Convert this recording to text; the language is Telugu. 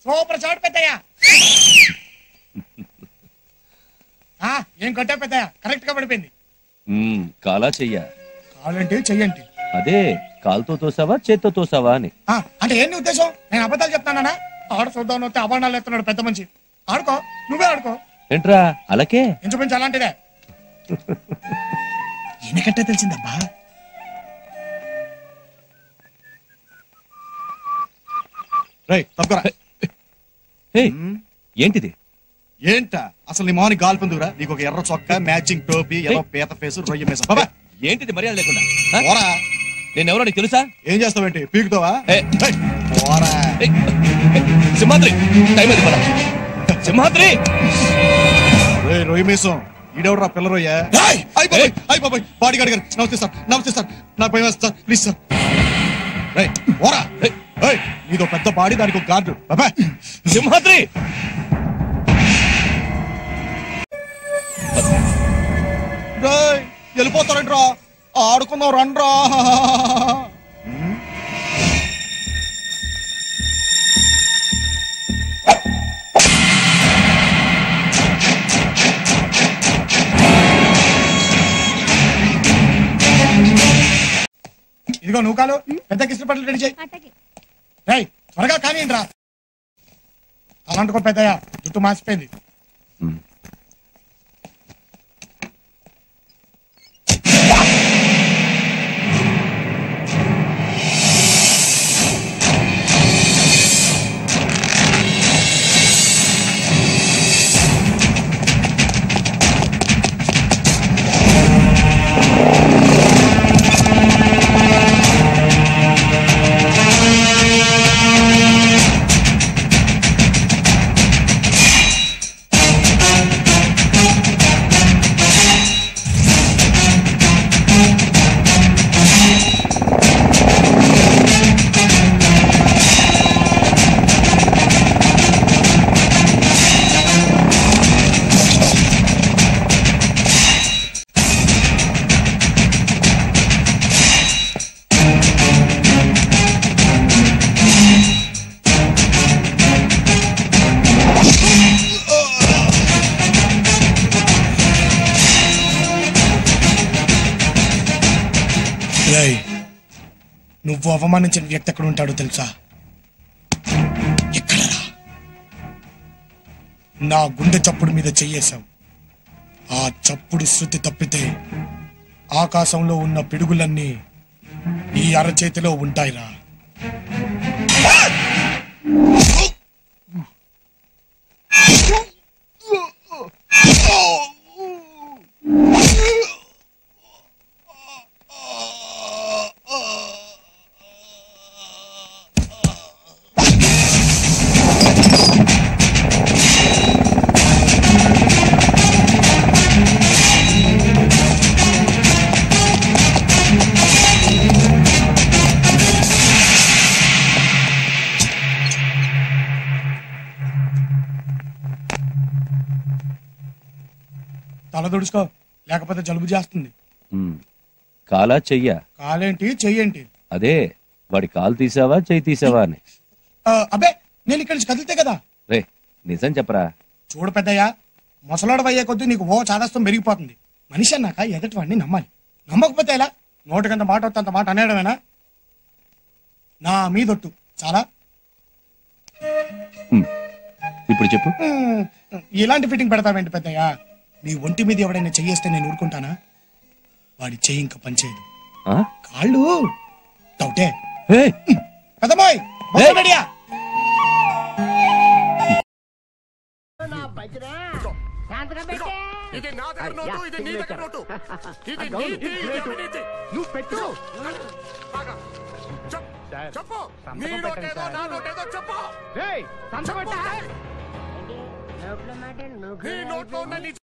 Super shot పెద్దయ్యా. ఏం కొట్టా పెద్దయ్యా, కరెక్ట్ గా పడిపోయింది. కాలా చెయ్యా? కాలంటే చెయ్యండి. అదే కాలుతో తోసావా చేత్తో తోసావా అని. అంటే ఏంటి ఉద్దేశం? నేను అబద్ధాలు చెప్తానా? ఆడ చూద్దాం వస్తే అభాండాలు ఎత్తున్నాడు పెద్ద మనిషి. ఆడుకో, నువ్వే ఆడుకో. ఏంట్రా అలాగే? ఇంచుమించు అలాంటిదే. ఎనకట్టే తెలిసిందబ్బా. ఏంటిది? ఏంటా అసలు నీ మోని గాలి పొందురా? నీకు ఒక ఎర్ర చొక్క, మ్యాచింగ్ టోపీ, ఏదో పేత ఫేసు, రొయ్య మేసం. బాబా ఏంటిది మర్యాద లేకుండా? పోరా. నేనెవరో నీకు తెలుసా? ఏం చేస్తావేంటి, పీకుతావా? పోరా. సింహాద్రి, టైం అది పద. సింహాద్రి, రొయ్య మేసం ఈడెవడరా పిల్ల రొయ్య? బాడీ గార్డ్ గారు నమస్తే సార్. నమస్తే సార్, నాకు భయం వేస్తుంది సార్, ప్లీజ్ సార్. పోరా. నీదో పెద్ద బాడీ, దానికి ఒక గార్డు. బాబా సింహాద్రి. వెళ్ళిపోతారంట్రా, ఆడుకుందాం రండ్రా. ఇదిగో నువ్వు కాలు పెద్ద కిసిన పట్ల రెడీ చేయి. రై త్వరగా కానీ రా. అలాంటికో పెద్దయ్యా, జుట్టు మాసిపోయింది. నువ్వు అవమానించిన వ్యక్తి ఎక్కడ ఉంటాడో తెలుసా? ఎక్కడరా? నా గుండె చప్పుడు మీద చెయ్యేశావు. ఆ చప్పుడు శృతి తప్పితే ఆకాశంలో ఉన్న పిడుగులన్నీ ఈ అరచేతిలో ఉంటాయిరా. తల దుడుచుకో, లేకపోతే జలుబు చేస్తుంది. కాలా చెయ్యా? కాలేంటి చెయ్యేంటి? అదే వాడి కాలు తీసావా చెయ్యి తీసావా అని. అబ్బే, నేను ఇక్కడి నుంచి కదిలితే కదా. రే నిజం చెప్పరా. చూడు పెద్దయ్యా, ముసలాడు అయ్యే కొద్దీ నీకు చాదస్తం పెరిగిపోతుంది. మనిషి అన్నాక ఎదటి వాడిని నమ్మాలి. నమ్మకపోతే ఎలా? నోటికంత మాట వస్తే అంత మాట అనేయడమేనా? నా మీదొట్టు చాలా. ఇప్పుడు చెప్పు. ఇలాంటి ఫిట్టింగ్ పెడతావేంటి పెద్దయ్యా? నీ ఒంటి మీద ఎవడైనా చెయ్యేస్తే నేను ఊరుకుంటానా? వాడి చెయ్యి ఇంకా పనిచేయదు. కాళ్ళు డౌటే. పెద్దమ్మాయి రెడీయా? చెప్పు.